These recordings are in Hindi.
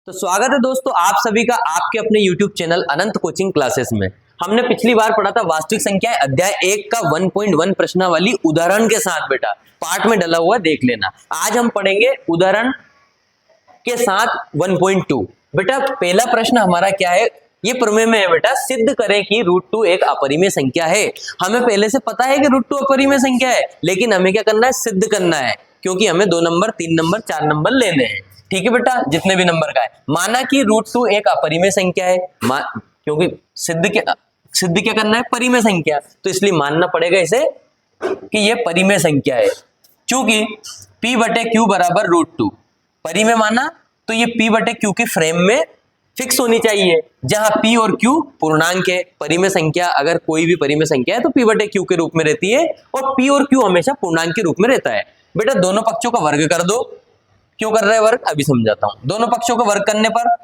तो स्वागत है दोस्तों आप सभी का आपके अपने YouTube चैनल अनंत कोचिंग क्लासेस में। हमने पिछली बार पढ़ा था वास्तविक संख्या अध्याय 1 का 1.1 प्रश्नावली उदाहरण के साथ। बेटा पार्ट में डला हुआ देख लेना। आज हम पढ़ेंगे उदाहरण के साथ 1.2। बेटा पहला प्रश्न हमारा क्या है, ये प्रमेय में है बेटा, सिद्ध करें कि √2 एक अपरिमेय संख्या है। हमें पहले से पता है कि √2 अपरिमेय संख्या है, लेकिन हमें क्या करना है, सिद्ध करना है, क्योंकि हमें 2 नंबर 3 नंबर 4 नंबर लेने हैं। ठीक है बेटा, जितने भी नंबर का है। माना कि √2 एक अपरिमेय संख्या है, क्योंकि सिद्ध क्या करना है, परिमेय संख्या, तो इसलिए मानना पड़ेगा इसे कि ये परिमेय संख्या है। चूंकि P/Q बराबर √2 परिमेय माना, तो ये P/Q की फ्रेम में फिक्स होनी चाहिए, जहां P और Q पूर्णांक है। परिमेय संख्या अगर कोई भी परिमेय संख्या है तो P/Q के रूप में रहती है, और P और Q हमेशा पूर्णांक के रूप में रहता है। बेटा दोनों पक्षों का वर्ग कर दो। क्यों कर रहे हैं वर्ग, अभी समझाता हूं। दोनों पक्षों का वर्ग करने पर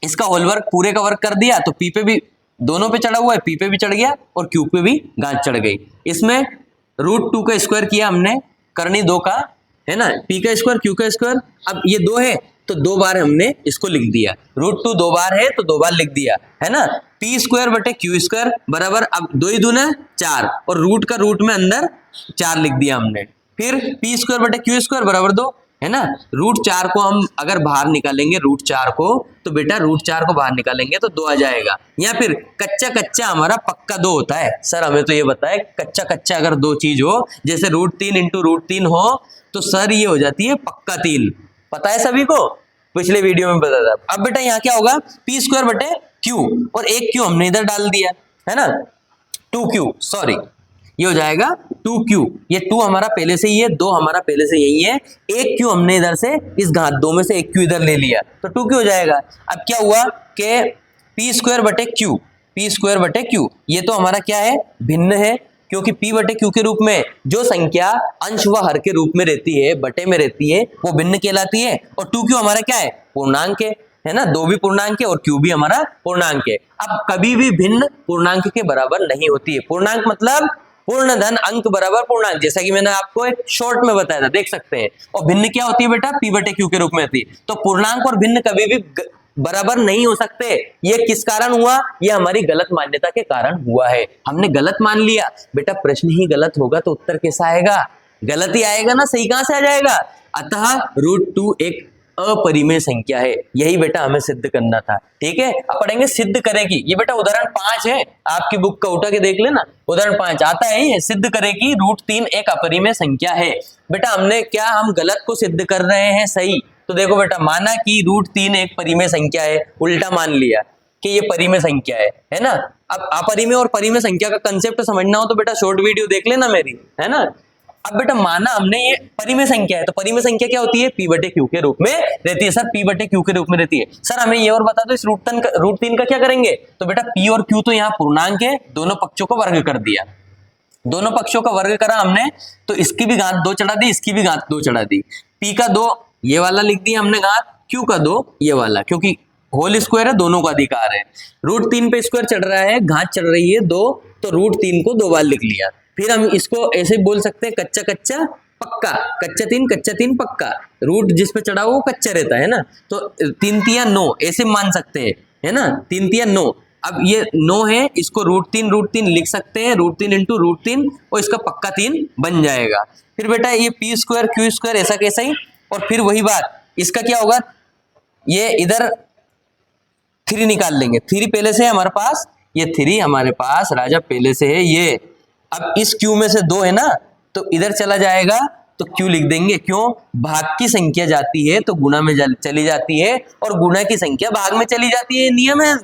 इसका होल वर्ग पूरे का वर्ग कर दिया, तो P पे भी दोनों पे चढ़ा हुआ है, P पे भी चढ़ गया और Q पे भी गांठ चढ़ गई। इसमें √2 का स्क्वायर किया हमने, करनी 2 का है ना, P का स्क्वायर Q का स्क्वायर। अब ये 2 है तो 2 बार हमने इसको लिख दिया। √2 2 बार है तो 2 बार लिख दिया, है ना। P²/Q² बराबर, अब 2 × 2 = 4, और रूट का रूट में अंदर 4 लिख दिया हमने। फिर P²/Q² बराबर 2, है ना। √4 को हम अगर बाहर निकालेंगे, √4 को, तो बेटा √4 को बाहर निकालेंगे तो 2 आ जाएगा। या फिर कच्चा कच्चा हमारा पक्का 2 होता है। सर हमें तो ये बताए, कच्चा कच्चा अगर 2 चीज हो, जैसे √3 × √3 हो, तो सर ये हो जाती है पक्का 3। पता है सभी को, पिछले वीडियो में बताया था। अब बेटा यहाँ क्या होगा, P²/Q, और एक Q हमने इधर डाल दिया, है ना, 2Q, सॉरी, ये हो जाएगा 2Q। ये 2 हमारा पहले से ही है, 2 हमारा पहले से यही है, एक Q हमने इधर से, इस घात 2 में से एक Q इधर ले लिया, तो 2Q हो जाएगा। अब क्या हुआ कि P²/Q, ये तो हमारा क्या है, भिन्न है, क्योंकि P/Q के रूप में जो संख्या अंश व हर के रूप में रहती है, बटे में रहती है, वो भिन्न कहलाती है। और 2Q हमारा क्या है, पूर्णांक है ना, 2 भी पूर्णांक है और Q भी हमारा पूर्णांक है। अब कभी भी भिन्न पूर्णांक के बराबर नहीं होती है। पूर्णांक मतलब पूर्ण धन अंक बराबर पूर्णांक, जैसा कि मैंने आपको एक शॉर्ट में बताया था, देख सकते हैं। और भिन्न क्या होती है बेटा, P/Q के रूप में होती है। तो पूर्णांक और भिन्न कभी भी बराबर नहीं हो सकते। ये किस कारण हुआ, ये हमारी गलत मान्यता के कारण हुआ है। हमने गलत मान लिया। बेटा प्रश्न ही गलत होगा तो उत्तर कैसा आएगा, गलत ही आएगा ना, सही कहां से आ जाएगा। अतः √2 एक अपरिमेय संख्या है, यही बेटा हमें सिद्ध करना था। ठीक है, अब पढ़ेंगे सिद्ध करेगी। ये बेटा उदाहरण 5 है, आपकी बुक का उठा के देख लेना, उदाहरण 5 आता है। ये सिद्ध करेगी √3 एक अपरिमेय संख्या है। बेटा हमने क्या, हम गलत को सिद्ध कर रहे हैं सही। तो देखो बेटा, माना कि √3 एक परिमेय संख्या है, उल्टा मान लिया कि ये परिमेय संख्या है ना। अब अपरिमेय और परिमेय संख्या का कंसेप्ट समझना हो तो बेटा शॉर्ट वीडियो देख लेना मेरी, है ना। अब बेटा माना हमने ये परिमेय संख्या है, तो परिमेय संख्या क्या होती है, P/Q के रूप में रहती है। सर P/Q के रूप में रहती है, सर हमें ये और बता दो, इस √3 का क्या करेंगे। तो बेटा P और Q तो यहाँ पूर्णांक है, दोनों पक्षों का वर्ग कर दिया। दोनों पक्षों का वर्ग करा हमने, तो इसकी भी घात 2 चढ़ा दी, इसकी भी घात 2 चढ़ा दी। P का 2 ये वाला लिख दिया हमने घात, Q का 2 ये वाला, क्योंकि होल स्क्वायर है, दोनों का अधिकार है। √3 पे स्क्वायर चढ़ रहा है, घात चढ़ रही है 2, तो √3 को 2 बार लिख लिया। फिर हम इसको ऐसे बोल सकते हैं, कच्चा कच्चा पक्का, कच्चा 3 पक्का। रूट जिस पे चढ़ा वो कच्चा रहता है ना, तो 3 × 9 ऐसे मान सकते हैं, है ना, 3 × 9। अब ये 9 है, इसको √3 लिख सकते हैं, √3 × √3, और इसका पक्का 3 बन जाएगा। फिर बेटा ये P²/Q² ऐसा कैसा ही, और फिर वही बात, इसका क्या होगा, ये इधर 3 निकाल लेंगे। 3 पहले से है हमारे पास, ये 3 हमारे पास राजा पहले से है ये। अब इस Q में से 2 है ना, तो इधर चला जाएगा, तो Q लिख देंगे। क्यों, भाग की संख्या जाती है तो गुणा में चली जाती है, और गुणा की संख्या भाग में चली जाती है, नियम है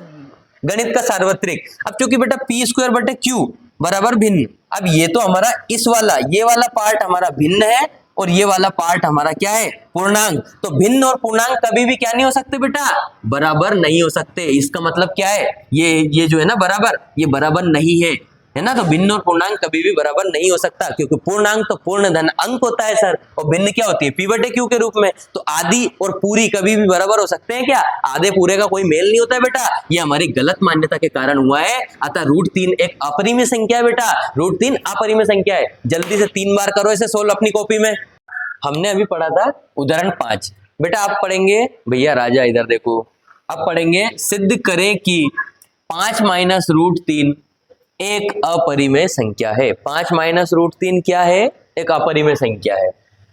गणित का सार्वत्रिक। अब क्योंकि बेटा P²/Q बराबर भिन्न, अब ये तो हमारा इस वाला, ये वाला पार्ट हमारा भिन्न है, और ये वाला पार्ट हमारा क्या है, पूर्णांक। तो भिन्न और पूर्णांक कभी भी क्या नहीं हो सकते बेटा, बराबर नहीं हो सकते। इसका मतलब क्या है, ये जो है ना बराबर, ये बराबर नहीं है ना। तो भिन्न और पूर्णांक कभी भी बराबर नहीं हो सकता, क्योंकि पूर्णांक तो पूर्ण धन अंक होता है सर, और भिन्न क्या होती है, P/Q के रूप में। तो आधी और पूरी कभी भी बराबर हो सकते हैं क्या, आधे पूरे का कोई मेल नहीं होता है बेटा। ये हमारी गलत मान्यता के कारण हुआ है। अतः √3 एक अपरिमेय संख्या है बेटा, √3 अपरिमेय संख्या है। जल्दी से 3 बार करो इसे सोल्व अपनी कॉपी में। हमने अभी पढ़ा था उदाहरण 5, बेटा आप पढ़ेंगे, भैया राजा इधर देखो, अब पढ़ेंगे सिद्ध करें कि 5 माइनस रूट 3 एक अपरिमेय संख्या है। 5 माइनस रूट 3 क्या है? एक अपरिमेय संख्या है।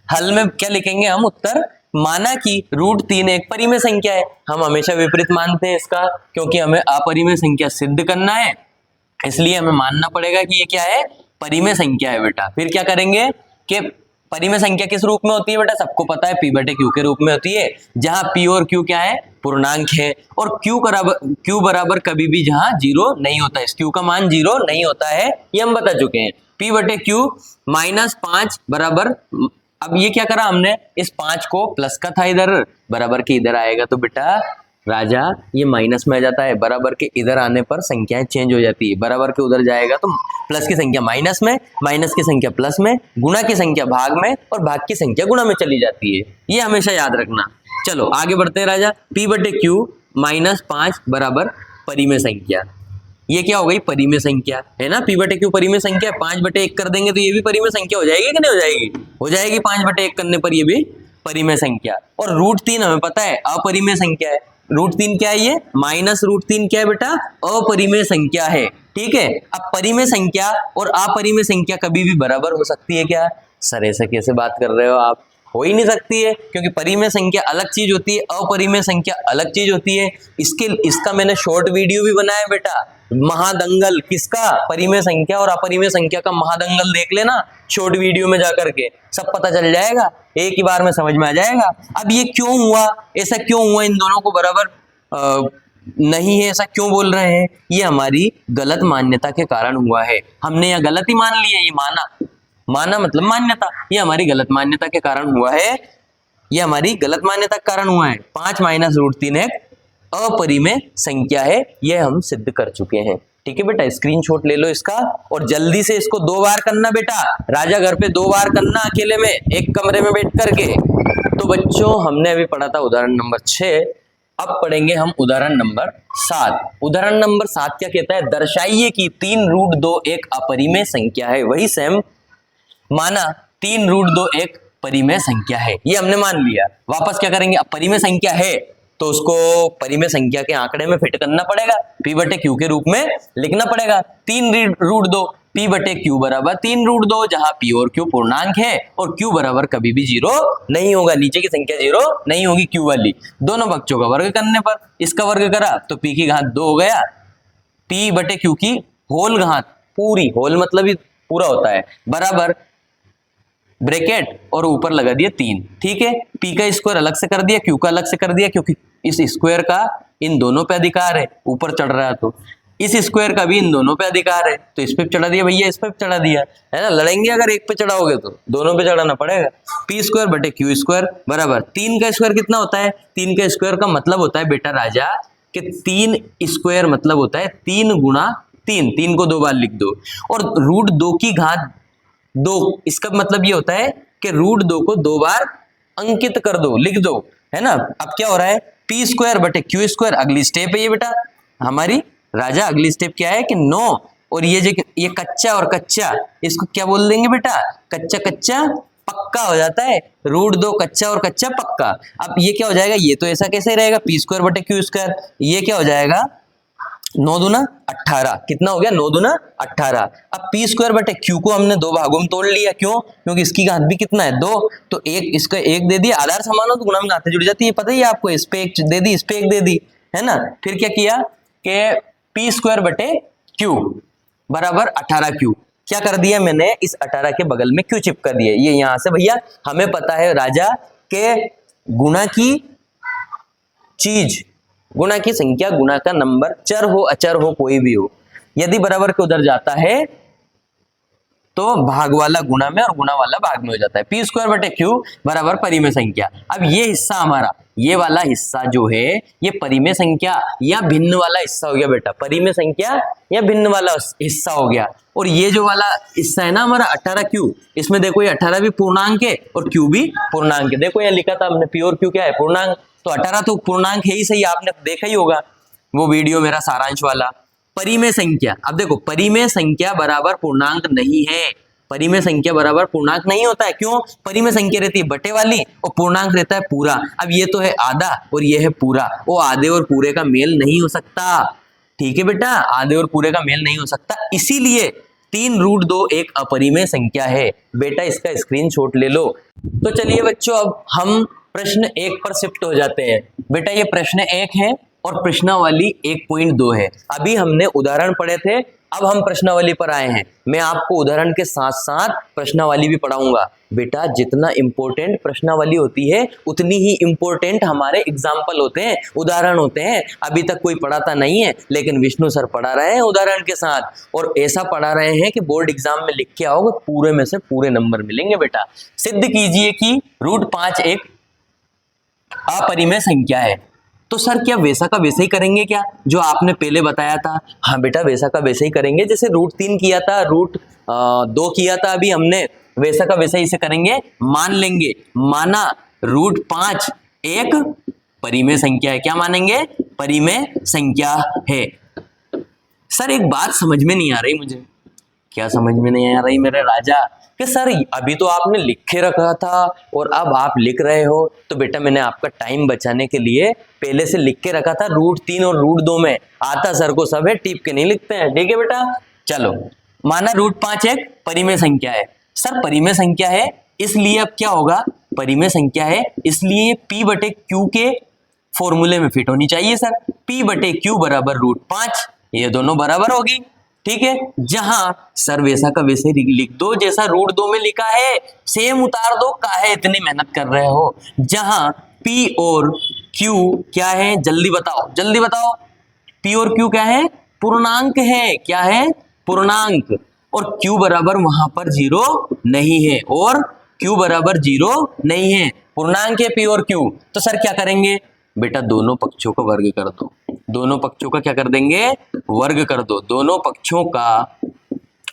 हल में क्या लिखेंगे हम? उत्तर, माना कि रूट 3 एक परिमेय संख्या है। हम हमेशा विपरीत मानते हैं इसका, क्योंकि हमें अपरिमेय संख्या सिद्ध करना है, इसलिए हमें मानना पड़ेगा कि ये क्या है? परिमेय संख्या है बेटा। फिर क्या करेंगे कि परिमेय संख्या किस रूप में होती है बेटा? सबको पता है, p बटे q के रूप में होती है, जहां p और q क्या है? पूर्णांक है। और q बराबर कभी भी जहां जीरो नहीं होता है, इस q का मान जीरो नहीं होता है, ये हम बता चुके हैं। p बटे q माइनस 5 बराबर, अब ये क्या करा हमने? इस 5 को प्लस का था इधर, बराबर के इधर आएगा तो बेटा राजा ये माइनस में आ जाता है। बराबर के इधर आने पर संख्याएं चेंज हो जाती है, बराबर के उधर जाएगा तो प्लस की संख्या माइनस में, माइनस की संख्या प्लस में, गुणा की संख्या भाग में और भाग की संख्या गुणा में चली जाती है, ये हमेशा याद रखना। चलो आगे बढ़ते हैं राजा। p बटे q माइनस 5 बराबर परिमेय संख्या, ये क्या हो गई? परिमेय संख्या है ना। p बटे q परिमेय संख्या, 5 बटे 1 कर देंगे तो ये भी परिमेय संख्या हो जाएगी कि नहीं हो जाएगी? हो जाएगी। 5 बटे 1 करने पर ये भी परिमेय संख्या। और रूट 3 हमें पता है अपरिमेय संख्या है। रूट 3 क्या है? ये माइनस रूट 3 क्या है बेटा? अपरिमेय संख्या है। ठीक है, अब परिमेय संख्या और अपरिमेय संख्या कभी भी बराबर हो सकती है क्या? सर ऐसे कैसे बात कर रहे हो आप? हो ही नहीं सकती है, क्योंकि परिमेय संख्या अलग चीज होती है, अपरिमेय संख्या अलग चीज होती है। इसका मैंने शॉर्ट वीडियो भी बनाया बेटा, महादंगल किसका? परिमेय संख्या और अपरिमेय संख्या का महादंगल देख लेना शॉर्ट वीडियो में जाकर के, सब पता चल जाएगा, एक ही बार में समझ में आ जाएगा। अब ये क्यों हुआ? ऐसा क्यों हुआ? इन दोनों को बराबर नहीं है ऐसा क्यों बोल रहे हैं? ये हमारी गलत मान्यता के कारण हुआ है। हमने यह गलत ही मान लिया, ये माना मतलब मान्यता, ये हमारी गलत मान्यता के कारण हुआ है, ये हमारी गलत मान्यता के कारण हुआ है। 5 माइनस रूट 3 एक अपरिमेय संख्या है, यह हम सिद्ध कर चुके हैं। ठीक है बेटा, स्क्रीनशॉट ले लो इसका और जल्दी से इसको 2 बार करना बेटा। राजा घर पे 2 बार करना, अकेले में एक कमरे में बैठ करके। तो बच्चों हमने अभी पढ़ा था उदाहरण नंबर 6, अब पढ़ेंगे हम उदाहरण नंबर 7। उदाहरण नंबर 7 क्या कहता है? दर्शाइए कि 3 रूट 2 एक अपरिमेय संख्या है। वही सेम, माना 3 रूट 2 एक परिमेय संख्या है, ये हमने मान लिया। वापस क्या करेंगे? अब परिमेय संख्या है तो उसको परिमेय संख्या के आंकड़े में फिट करना पड़ेगा, p बटे q के रूप में लिखना पड़ेगा। 3 रूट 2 p बटे q बराबर 3 रूट 2, जहां p और q पूर्णांक है और q बराबर कभी भी जीरो नहीं होगा, नीचे की संख्या जीरो नहीं होगी q वाली। दोनों पक्षों का वर्ग करने पर इसका वर्ग करा तो p की घात 2 हो गया, p बटे q की होल घात, पूरी, होल मतलब ही पूरा होता है, बराबर ब्रैकेट और ऊपर लगा दिया 3। ठीक है, p का स्क्वायर अलग से कर दिया, q का अलग से कर दिया, क्योंकि इस स्क्वायर का इन दोनों पे अधिकार है, ऊपर चढ़ रहा है तो इस स्क्वायर का भी इन दोनों पे अधिकार है, तो इस पे चढ़ा दिया भैया, इस पे चढ़ा दिया, है ना। लड़ेंगे अगर एक पे चढ़ाओगे तो दोनों पे चढ़ाना पड़ेगा। p स्क्वायर बटे q स्क्वायर बराबर 3 का स्क्वायर कितना होता है? 3 का स्क्वायर का मतलब होता है बेटा राजा कि 3 स्क्वायर मतलब होता है 3 गुणा 3, 3 को 2 बार लिख दो, और रूट 2 की घात 2, इसका मतलब ये होता है कि रूट 2 को 2 बार अंकित कर दो, लिख दो, है ना। अब क्या हो रहा है? p स्क्वायर बटे q स्क्वायर, अगली स्टेप है ये बेटा हमारी राजा, अगली स्टेप क्या है कि 9, और ये कच्चा और कच्चा, इसको क्या बोल देंगे बेटा? कच्चा कच्चा पक्का हो जाता है, रूट 2 कच्चा और कच्चा पक्का। अब ये क्या हो जाएगा? ये तो ऐसा कैसे रहेगा? p स्क्वायर बटे q स्क्वायर, ये क्या हो जाएगा? 9 दूना 18, कितना हो गया? 9 दूना 18। अब p स्क्वायर बटे q को हमने 2 भागों में तोड़ लिया, क्यों? क्योंकि इसकी घात भी कितना है? 2, तो एक इसका 1 दे दिया, आधार समान हो तो गुणा में घातें जुड़ जाती है, पता ही है आपको, इस पे 1 दे दी, इस पे 1 दे दी, है ना। फिर क्या किया कि p स्क्वायर बटे q बराबर 18q, क्या कर दिया मैंने? इस 18 के बगल में q चिपका दिया। ये यहां से भैया हमें पता है राजा के गुणा की चीज, गुणा की संख्या, गुणा का नंबर, चर हो अचर हो कोई भी हो, यदि बराबर के उधर जाता है तो भाग वाला गुणा में और गुणा वाला भाग में हो जाता है। p स्क्वायर बटे q बराबर परिमेय संख्या। अब ये हिस्सा हमारा, ये वाला हिस्सा जो है ये परिमेय संख्या या भिन्न वाला हिस्सा हो गया बेटा, परिमेय संख्या या भिन्न वाला हिस्सा हो गया। और ये जो वाला हिस्सा है ना हमारा 18q, इसमें देखो ये 18 भी पूर्णांक है और q भी पूर्णांक है। देखो यहाँ लिखा था हमने p और q क्या है? पूर्णांक, तो 18 तो पूर्णांक है ही सही, आपने देखा ही होगा वो वीडियो मेरा सारांश वाला। परिमेय संख्या, अब देखो परिमेय संख्या बराबर पूर्णांक नहीं है, परिमेय संख्या बराबर पूर्णांक नहीं होता है। क्यों? परिमेय संख्या रहती है बटे वाली और पूर्णांक रहता है पूरा। अब ये तो है आधा और ये है पूरा, वो आधे और पूरे का मेल नहीं हो सकता। ठीक है बेटा, आधे और पूरे का मेल नहीं हो सकता, इसीलिए 3√2 एक अपरिमेय संख्या है। बेटा इसका स्क्रीनशॉट ले लो। तो चलिए बच्चों, अब हम प्रश्न 1 पर शिफ्ट हो जाते हैं। बेटा ये प्रश्न 1 है और प्रश्नावली 1.2 है। अभी हमने उदाहरण पढ़े थे, अब हम प्रश्नावली पर आए हैं। मैं आपको उदाहरण के साथ साथ प्रश्नावली भी पढ़ाऊंगा। बेटा जितना इंपॉर्टेंट प्रश्नावली होती है उतनी ही इंपॉर्टेंट हमारे एग्जाम्पल होते हैं, उदाहरण होते हैं। अभी तक कोई पढ़ाता नहीं है, लेकिन विष्णु सर पढ़ा रहे हैं उदाहरण के साथ, और ऐसा पढ़ा रहे हैं कि बोर्ड एग्जाम में लिख के आओगे पूरे में से पूरे नंबर मिलेंगे। बेटा सिद्ध कीजिए कि √5 एक अपरिमेय संख्या है। तो सर क्या वैसा का वैसा ही करेंगे क्या जो आपने पहले बताया था? हाँ बेटा वैसा का वैसा ही करेंगे, जैसे √3 किया था, √2 किया था अभी हमने, वैसा का वैसा ही इसे करेंगे। मान लेंगे, माना √5 एक परिमेय संख्या है। क्या मानेंगे? परिमेय संख्या है। सर एक बात समझ में नहीं आ रही मुझे। क्या समझ में नहीं आ रही मेरे राजा? कि सर अभी तो आपने लिख के रखा था और अब आप लिख रहे हो। तो बेटा मैंने आपका टाइम बचाने के लिए पहले से लिख के रखा था, √3 और √2 में आता सर को सब है, टिप के नहीं लिखते हैं। ठीक है बेटा, चलो माना √5 एक परिमेय संख्या है। सर परिमेय संख्या है इसलिए अब क्या होगा? परिमेय संख्या है इसलिए P/Q के फॉर्मूले में फिट होनी चाहिए सर। P/Q बराबर √5, ये दोनों बराबर होगी। ठीक है, जहां सर वैसा का वैसे लिख दो जैसा √2 में लिखा है, सेम उतार दो, काहे इतनी मेहनत कर रहे हो। जहां P और Q क्या है? जल्दी बताओ, जल्दी बताओ। P और Q क्या है? पूर्णांक है। क्या है? पूर्णांक। और Q बराबर वहां पर 0 नहीं है, और Q बराबर 0 नहीं है, पूर्णांक है P और Q। तो सर क्या करेंगे? बेटा दोनों पक्षों का वर्ग कर दो। दोनों पक्षों का क्या कर देंगे? वर्ग कर दो। दोनों पक्षों का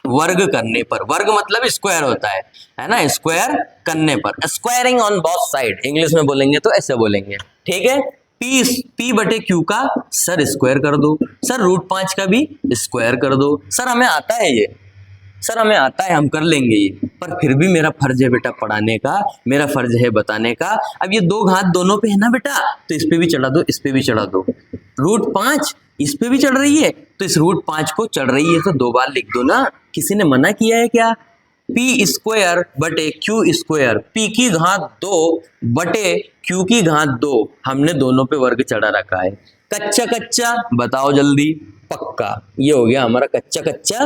वर्ग करने पर, वर्ग मतलब स्क्वायर होता है ना, स्क्वायर करने पर, squaring on both side, English में बोलेंगे तो ऐसे बोलेंगे। ठीक है, P/Q का सर स्क्वायर कर दो, सर √5 का भी स्क्वायर कर दो। सर हमें आता है ये, सर हमें आता है, हम कर लेंगे ये, पर फिर भी मेरा फर्ज है बेटा पढ़ाने का, मेरा फर्ज है बताने का। अब ये 2 घात दोनों पे है ना बेटा, तो इस पे भी चढ़ा दो, इस पे भी चढ़ा दो। √5 इस पे भी चढ़ रही है, तो इस √5 को चढ़ रही है तो 2 बार लिख दो ना। किसी ने मना किया है क्या? P²/Q², P की घात 2/Q की घात 2, हमने दोनों पे वर्ग चढ़ा रखा है। कच्चा कच्चा बताओ जल्दी, पक्का। ये हो गया हमारा कच्चा कच्चा,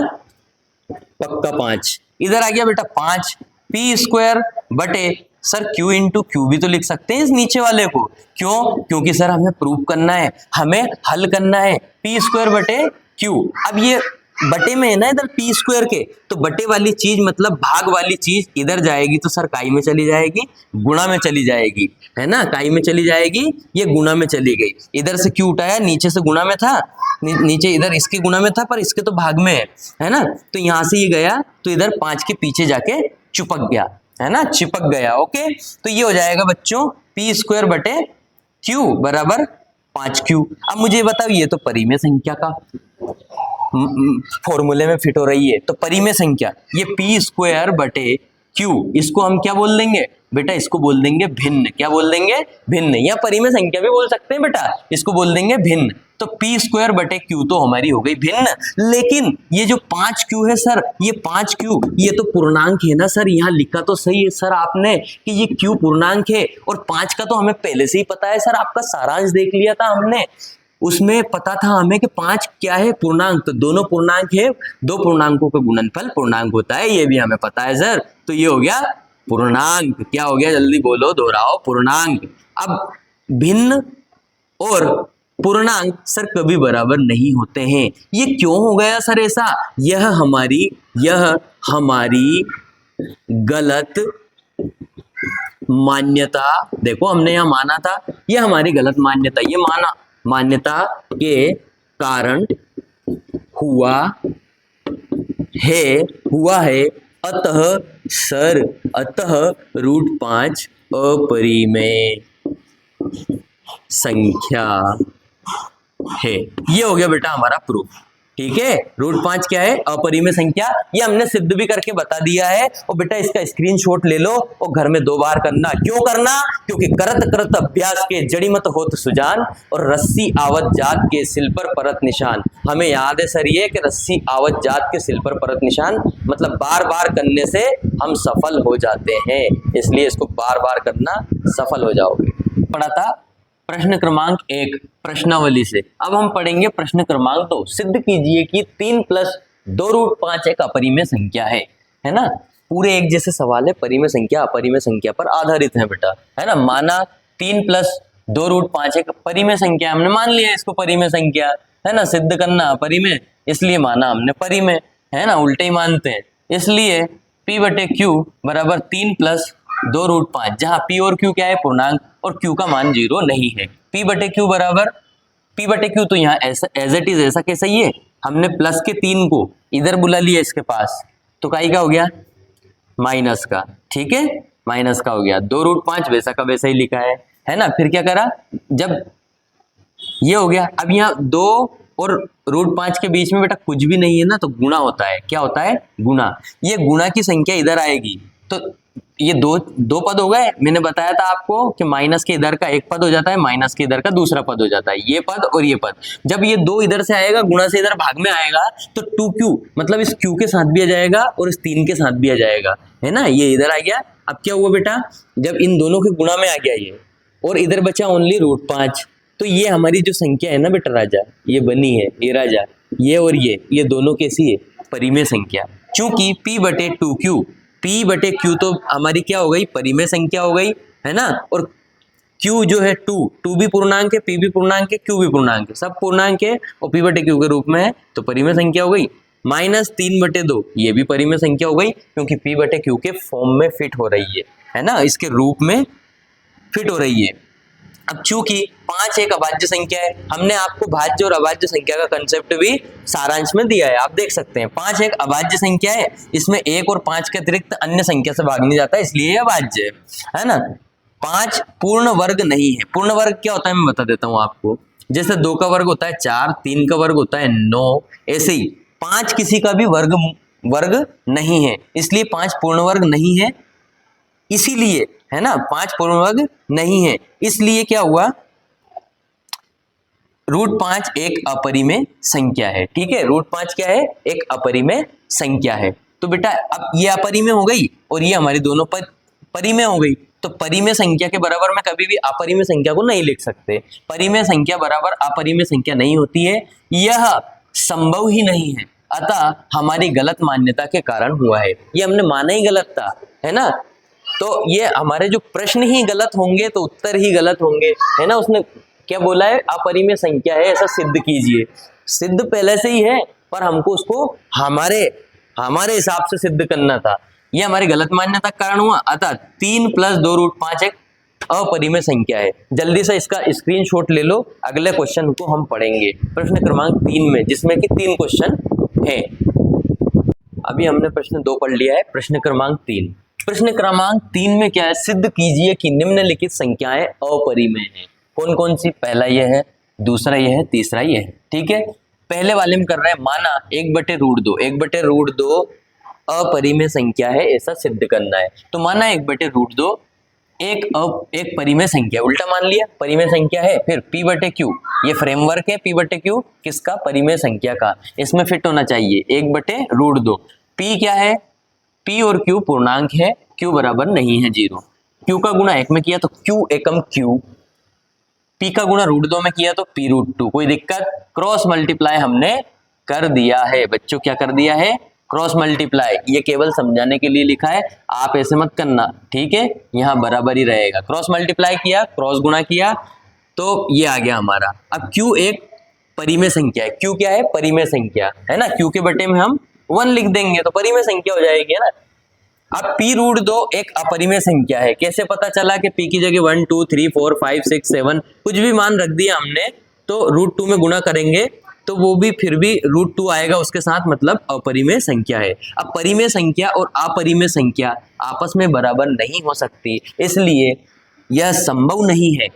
पक्का 5। इधर आ गया बेटा 5, P² sir Q into Q भी तो लिख सकते हैं इस नीचे वाले को। क्यों? क्योंकि सर हमें प्रूव करना है, हमें हल करना है। P²/Q, अब ये बटे में है ना इधर P² के, तो बटे वाली चीज मतलब भाग वाली चीज इधर जाएगी तो सर काई में चली जाएगी, गुणा में चली जाएगी, है ना, काई में चली जाएगी, ये गुणा में चली गई। इधर से Q उठाया, नीचे से गुणा में था, नीचे इधर इसके गुणा में था, पर इसके तो भाग में है ना, तो यहां से ये गया तो इधर 5 के पीछे जाके चिपक गया, है ना, चिपक गया। ओके, तो ये हो जाएगा बच्चों P²/Q बराबर 5Q। अब मुझे बताओ, ये तो परिमेय संख्या का फॉर्मूले में फिट हो रही है, तो परिमेय संख्या ये P²/Q, इसको हम क्या बोल देंगे बेटा? इसको बोल देंगे भिन्न। क्या बोल देंगे? भिन्न, या परिमेय संख्या भी बोल सकते हैं बेटा, इसको बोल देंगे भिन्न। तो P²/Q तो हमारी हो गई भिन्न। लेकिन ये जो 5Q है सर, ये 5Q ये तो पूर्णांक है ना सर, यहाँ लिखा तो सही है सर आपने कि ये Q पूर्णांक है, और 5 का तो हमें पहले से ही पता है सर, आपका सारांश देख लिया था हमने, उसमें पता था हमें कि 5 क्या है? पूर्णांक। तो दोनों पूर्णांक है, 2 पूर्णांकों का गुणनफल पूर्णांक होता है, ये भी हमें पता है सर। तो ये हो गया पूर्णांक। क्या हो गया? जल्दी बोलो, दोहराओ, पूर्णांक। अब भिन्न और पूर्णांक सर कभी बराबर नहीं होते हैं, ये क्यों हो गया सर ऐसा? यह हमारी गलत मान्यता, देखो हमने यहां माना था, यह हमारी गलत मान्यता, ये मान्यता के कारण हुआ है। अतः √5 अपरिमेय संख्या है। ये हो गया बेटा हमारा प्रूफ। ठीक है, √5 क्या है, अपरिमेय संख्या। ये हमने सिद्ध भी करके बता दिया है। और बेटा इसका स्क्रीनशॉट ले लो और घर में 2 बार करना। क्यों करना? क्योंकि करत करत अभ्यास के जड़ी मत होत सुजान, और रस्सी आवत जात के सिल पर परत निशान। हमें याद है सर ये कि रस्सी आवत जात के सिल पर परत निशान, मतलब बार बार करने से हम सफल हो जाते हैं, इसलिए इसको बार बार करना, सफल हो जाओगे। पढ़ा था प्रश्न क्रमांक 1 प्रश्नावली से। अब हम पढ़ेंगे प्रश्न क्रमांक 2। सिद्ध कीजिए कि 3 + 2√5 एक अपरिमेय संख्या है ना। पूरे एक जैसे सवाल है, परिमेय संख्या अपरिमेय संख्या पर आधारित है बेटा, है ना। माना 3 + 2√5 एक परिमेय संख्या, हमने मान लिया इसको परिमेय संख्या, है ना। सिद्ध करना अपरिमेय, इसलिए माना हमने परिमेय, है ना, उल्टे ही मानते हैं। इसलिए P/Q बराबर 3 + 2√5, जहां P और Q क्या है, पूर्णांक, और Q का मान 0 नहीं है। P/Q बराबर, P/Q तो यहाँ ऐसा एज इट इज ऐसा कैसा ही है, हमने प्लस के 3 को इधर बुला लिया इसके पास, तो काई का हो गया, माइनस का, ठीक है, माइनस का हो गया। 2√5 वैसा का वैसा ही लिखा है ना। फिर क्या करा, जब ये हो गया, अब यहाँ 2 और √5 के बीच में बेटा कुछ भी नहीं है ना, तो गुणा होता है। क्या होता है, गुणा। ये गुणा की संख्या इधर आएगी, तो ये दो पद हो गए। मैंने बताया था आपको कि माइनस के इधर का एक पद हो जाता है, माइनस के इधर का दूसरा पद हो जाता है, ये पद और ये पद। जब ये 2 इधर से आएगा, गुणा से इधर भाग में आएगा, तो 2Q मतलब इस Q के साथ भी आ जाएगा और इस 3 के साथ भी आ जाएगा, है ना। ये इधर आ गया। अब क्या हुआ बेटा, जब इन दोनों के गुणा में आ गया ये, और इधर बचा ओनली √5, तो ये हमारी जो संख्या है ना बेटा राजा, ये बनी है, ये राजा, ये और ये दोनों कैसी है, परिमेय संख्या। चूंकि P/2Q, P/Q तो हमारी क्या हो गई, परिमेय संख्या हो गई, है ना। और Q जो है 2 भी पूर्णांक है, P भी पूर्णांक है, Q भी पूर्णांक है, सब पूर्णांक है, और P/Q के रूप में है, तो परिमेय संख्या हो गई। -3/2 ये भी परिमेय संख्या हो गई, क्योंकि P/Q के फॉर्म में फिट हो रही है ना, इसके रूप में फिट हो रही है। अब चूंकि 5 एक अभाज्य संख्या है, हमने आपको भाज्य और अभाज्य संख्या का कंसेप्ट भी सारांश में दिया है, आप देख सकते हैं। 5 एक अभाज्य संख्या है, इसमें 1 और 5 के अतिरिक्त अन्य संख्या से भाग नहीं जाता, इसलिए ये अभाज्य है ना। 5 पूर्ण वर्ग नहीं है। पूर्ण वर्ग क्या होता है मैं बता देता हूँ आपको। जैसे 2 का वर्ग होता है 4, 3 का वर्ग होता है 9, ऐसे ही 5 किसी का भी वर्ग नहीं है, इसलिए 5 पूर्ण वर्ग नहीं है। इसीलिए, है ना, 5 पूर्ण वर्ग नहीं है, इसलिए क्या हुआ, √5 एक अपरिमेय संख्या है, ठीक है। √5 क्या है, एक अपरिमेय संख्या है। तो बेटा अब ये अपरिमेय हो गई और ये हमारी दोनों परिमेय हो गई, तो परिमेय संख्या के बराबर में कभी भी अपरिमेय संख्या को नहीं लिख सकते। परिमेय संख्या बराबर अपरिमेय संख्या नहीं होती है, यह संभव ही नहीं है। अतः हमारी गलत मान्यता के कारण हुआ है, ये हमने माना ही गलत था, है ना। तो ये हमारे जो प्रश्न ही गलत होंगे तो उत्तर ही गलत होंगे, है ना। उसने क्या बोला है, अपरिमेय संख्या है ऐसा सिद्ध कीजिए। सिद्ध पहले से ही है, पर हमको उसको हमारे हिसाब से सिद्ध करना था, ये हमारी गलत मान्यता का कारण हुआ। अतः 3 + 2√5 एक अपरिमेय संख्या है। जल्दी से इसका स्क्रीनशॉट ले लो, अगले क्वेश्चन को हम पढ़ेंगे प्रश्न क्रमांक 3 में, जिसमें कि 3 क्वेश्चन है। अभी हमने प्रश्न 2 पढ़ लिया है, प्रश्न क्रमांक 3। प्रश्न क्रमांक 3 में क्या है, सिद्ध कीजिए कि निम्नलिखित संख्याएं अपरिमेय हैं। कौन कौन सी, पहला यह है, दूसरा यह है, तीसरा यह है, ठीक है। पहले वाले में कर रहे हैं, माना 1/√2, 1/√2 अपरिमेय संख्या है ऐसा सिद्ध करना है। तो माना 1/√2 एक परिमेय संख्या, उल्टा मान लिया, परिमेय संख्या है। फिर P/Q, ये फ्रेमवर्क है, P/Q किसका, परिमेय संख्या का, इसमें फिट होना चाहिए 1/√2। P क्या है, P और Q पूर्णांक है, Q बराबर नहीं है 0। Q का गुणा 1 में किया तो Q एकम Q, P का गुणा √2 में किया तो P√2। कोई दिक्कत, क्रॉस मल्टीप्लाई हमने कर दिया है बच्चों, क्या कर दिया है, क्रॉस मल्टीप्लाई। ये केवल समझाने के लिए लिखा है, आप ऐसे मत करना, ठीक है, यहाँ बराबर ही रहेगा। क्रॉस मल्टीप्लाई किया, क्रॉस गुणा किया, तो ये आ गया हमारा। अब Q एक परिमेय संख्या है, Q क्या है, परिमेय संख्या है ना। Q के बटे में हम 1 लिख देंगे तो परिमेय संख्या हो जाएगी, है ना। अब P√2 एक अपरिमेय संख्या है। कैसे पता चला कि P की जगह 1 2 3 4 5 6 7 कुछ भी मान रख दिया हमने, तो √2 में गुणा करेंगे तो वो भी फिर भी √2 आएगा उसके साथ, मतलब अपरिमेय संख्या है। अब परिमेय संख्या और अपरिमेय संख्या आपस में बराबर नहीं हो सकती, इसलिए यह संभव नहीं है,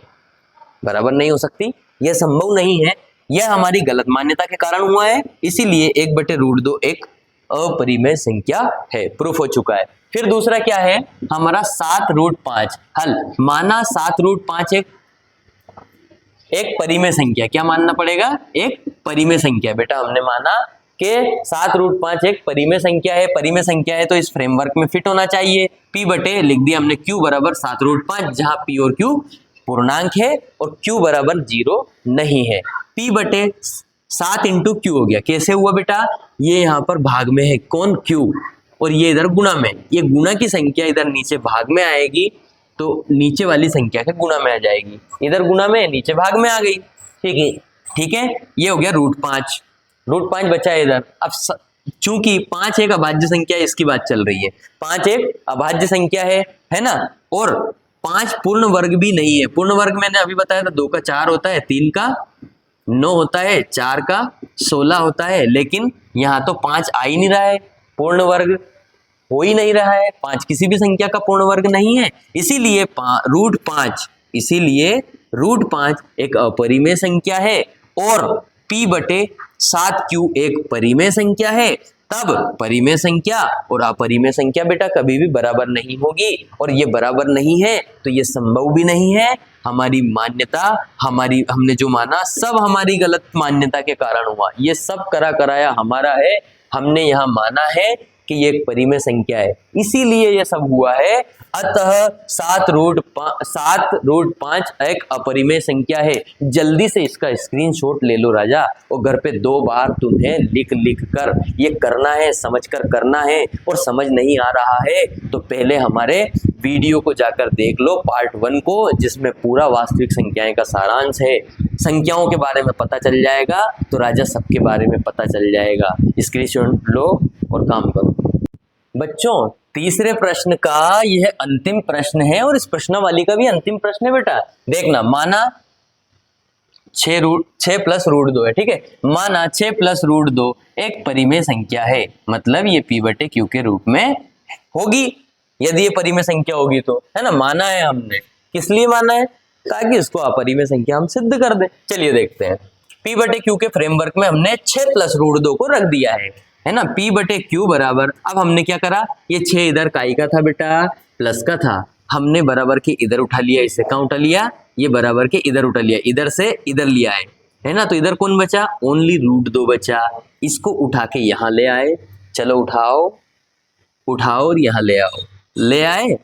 बराबर नहीं हो सकती, यह संभव नहीं है। यह हमारी गलत मान्यता के कारण हुआ है, इसीलिए 1/√2 एक अपरिमेय संख्या है। प्रूफ हो चुका है। फिर दूसरा क्या है हमारा 7√5 हल। माना 7√5 एक परिमेय संख्या, क्या मानना पड़ेगा, एक परिमेय संख्या। बेटा हमने माना कि 7√5 एक परिमेय संख्या है। परिमेय संख्या है तो इस फ्रेमवर्क में फिट होना चाहिए। P बटे लिख दिया हमने Q बराबर 7√5, जहां P और Q पूर्णांक है और Q बराबर 0 नहीं है। P बटे 7 इंटू Q हो गया। कैसे हुआ बेटा, ये यहाँ पर भाग में है कौन, Q, और ये इधर गुणा में। ये गुणा की संख्या इधर नीचे भाग में आएगी तो नीचे वाली संख्या के गुणा में आ जाएगी। इधर गुणा में नीचे भाग में आ गई। ठीक है, ठीक है। ये हो गया √5, √5 बचा है इधर। अब चूंकि 5 एक अभाज्य संख्या है, इसकी बात चल रही है। 5 एक अभाज्य संख्या है ना, और 5 पूर्ण वर्ग भी नहीं है। पूर्ण वर्ग मैंने अभी बताया था 2 का 4 होता है, 3 का 9 होता है, 4 का 16 होता है, लेकिन यहाँ तो 5 आ ही नहीं रहा है, पूर्ण वर्ग हो ही नहीं रहा है। 5 किसी भी संख्या का पूर्ण वर्ग नहीं है, इसीलिए √5 एक अपरिमेय संख्या है और P बटे 7Q एक परिमेय संख्या है। तब परिमेय संख्या और अपरिमेय संख्या बेटा कभी भी बराबर नहीं होगी, और ये बराबर नहीं है तो ये संभव भी नहीं है। हमारी मान्यता, हमने जो माना सब हमारी गलत मान्यता के कारण हुआ। ये सब करा कराया हमारा है, हमने यहाँ माना है कि ये एक परिमेय संख्या है, इसीलिए ये सब हुआ है। अतः 7√5 एक अपरिमेय संख्या है। जल्दी से इसका स्क्रीनशॉट ले लो राजा, और घर पे 2 बार तुम्हें लिख कर ये करना है, समझ कर करना है। और समझ नहीं आ रहा है तो पहले हमारे वीडियो को जाकर देख लो, पार्ट 1 को, जिसमें पूरा वास्तविक संख्याएं का सारांश है। संख्याओं के बारे में पता चल जाएगा तो राजा सबके बारे में पता चल जाएगा। स्क्रीनशॉट लो और काम करो। बच्चों तीसरे प्रश्न का यह अंतिम प्रश्न है, और इस प्रश्नावली का भी अंतिम प्रश्न है बेटा। देखना, माना 6 + √2 है, ठीक है। माना 6 + √2 एक परिमेय संख्या है, मतलब ये P बटे Q के रूप में होगी। यदि ये परिमेय संख्या होगी तो, है ना, माना है हमने। किस लिए माना है, ताकि इसको अपरिमेय संख्या हम सिद्ध कर दें। चलिए देखते हैं। P बटे Q के फ्रेमवर्क में हमने 6 + √2 को रख दिया है ना। P बटे Q बराबर, अब हमने क्या करा, ये 6 इधर काई का था बेटा, प्लस का था, हमने बराबर के इधर उठा लिया। इसे कहाँ उठा लिया, ये बराबर के इधर उठा लिया, इधर से इधर लिया है ना। तो इधर कौन बचा, ओनली √2 बचा। इसको उठा के यहाँ ले आए। चलो उठाओ और यहाँ ले आए।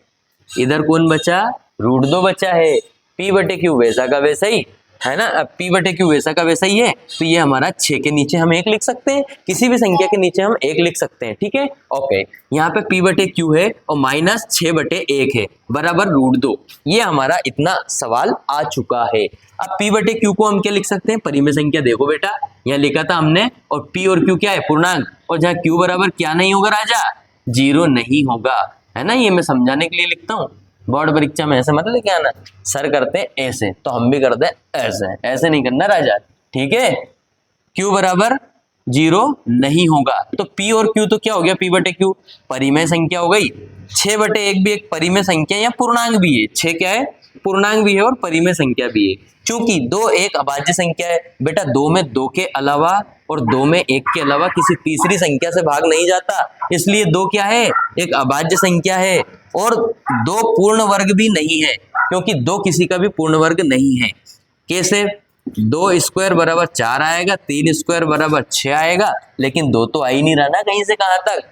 इधर कौन बचा, √2 बचा है। P बटे Q वैसा का वैसा ही है ना। अब P बटे Q वैसा का वैसा ही है, तो ये हमारा 6 के नीचे हम 1 लिख सकते हैं, किसी भी संख्या के नीचे हम 1 लिख सकते हैं, ठीक है। ओके, यहाँ पे P बटे Q है और माइनस 6 बटे 1 है बराबर √2। ये हमारा इतना सवाल आ चुका है। अब P बटे Q को हम क्या लिख सकते हैं, परिमेय संख्या। देखो बेटा यहाँ लिखा था हमने, और P और Q क्या है, पूर्णांक, और जहाँ Q बराबर क्या नहीं होगा राजा, 0 नहीं होगा, है ना। ये मैं समझाने के लिए लिखता हूँ। बोर्ड परीक्षा में ऐसे मत लेके आना, सर करते हैं ऐसे तो हम भी करते हैं ऐसे, ऐसे नहीं करना राजा, ठीक है। Q बराबर 0 नहीं होगा, तो P और Q तो क्या हो गया, P बटे Q परिमेय संख्या हो गई। 6 बटे 1 भी एक परिमेय संख्या या पूर्णांक भी है। 6 क्या है, पूर्णांक भी है और परिमेय संख्या भी है। क्योंकि 2 एक अभाज्य संख्या है बेटा, 2 में 2 के अलावा और 2 में 1 के अलावा किसी तीसरी संख्या से भाग नहीं जाता, इसलिए 2 क्या है, एक अभाज्य संख्या है। और 2 पूर्ण वर्ग भी नहीं है, क्योंकि 2 किसी का भी पूर्ण वर्ग नहीं है। कैसे, 2 स्क्वायर बराबर 4 आएगा, 3 स्क्वायर बराबर 6 आएगा, लेकिन 2 तो आ ही नहीं रहा ना कहीं से कहां तक।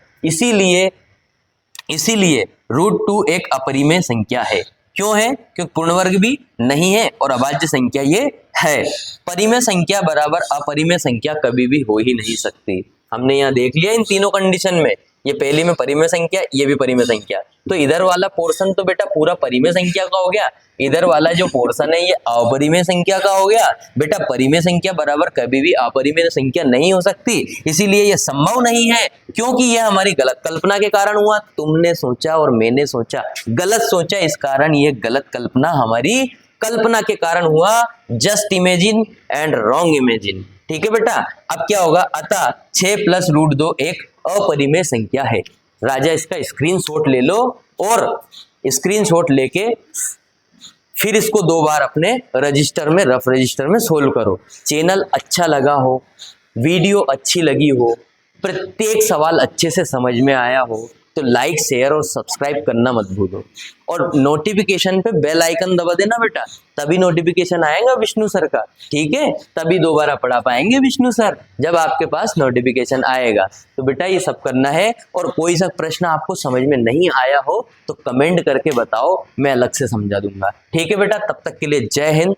इसीलिए √2 एक अपरिमेय संख्या है। क्यों है, क्योंकि पूर्ण वर्ग भी नहीं है और अभाज्य संख्या ये है। परिमेय संख्या बराबर अपरिमेय संख्या कभी भी हो ही नहीं सकती। हमने यहाँ देख लिया इन तीनों कंडीशन में, ये पहली में परिमेय संख्या, ये भी परिमेय संख्या, तो इधर वाला पोर्शन तो बेटा पूरा परिमेय संख्या का हो गया, इधर वाला जो पोर्शन है ये अपरिमेय संख्या का हो गया। बेटा परिमेय संख्या बराबर कभी भी अपरिमेय संख्या नहीं हो सकती, इसीलिए ये संभव नहीं है, क्योंकि यह हमारी गलत कल्पना के कारण हुआ। तुमने सोचा और मैंने सोचा, गलत सोचा, इस कारण ये गलत कल्पना हमारी कल्पना के कारण हुआ। Just imagine and wrong imagine, ठीक है बेटा। अब क्या होगा, अतः 6 + √2 एक अपरिमेय संख्या है। राजा इसका स्क्रीनशॉट ले लो, और स्क्रीनशॉट लेके फिर इसको 2 बार अपने रजिस्टर में, रफ रजिस्टर में सोल्व करो। चैनल अच्छा लगा हो, वीडियो अच्छी लगी हो, प्रत्येक सवाल अच्छे से समझ में आया हो तो लाइक, शेयर और सब्सक्राइब करना मत भूलो। और नोटिफिकेशन पे बेल आइकन दबा देना बेटा, तभी नोटिफिकेशन आएगा विष्णु सर का, ठीक है? तभी दोबारा पढ़ा पाएंगे विष्णु सर जब आपके पास नोटिफिकेशन आएगा। तो बेटा ये सब करना है। और कोई सा प्रश्न आपको समझ में नहीं आया हो तो कमेंट करके बताओ, मैं अलग से समझा दूंगा, ठीक है बेटा? तब तक के लिए जय हिंद,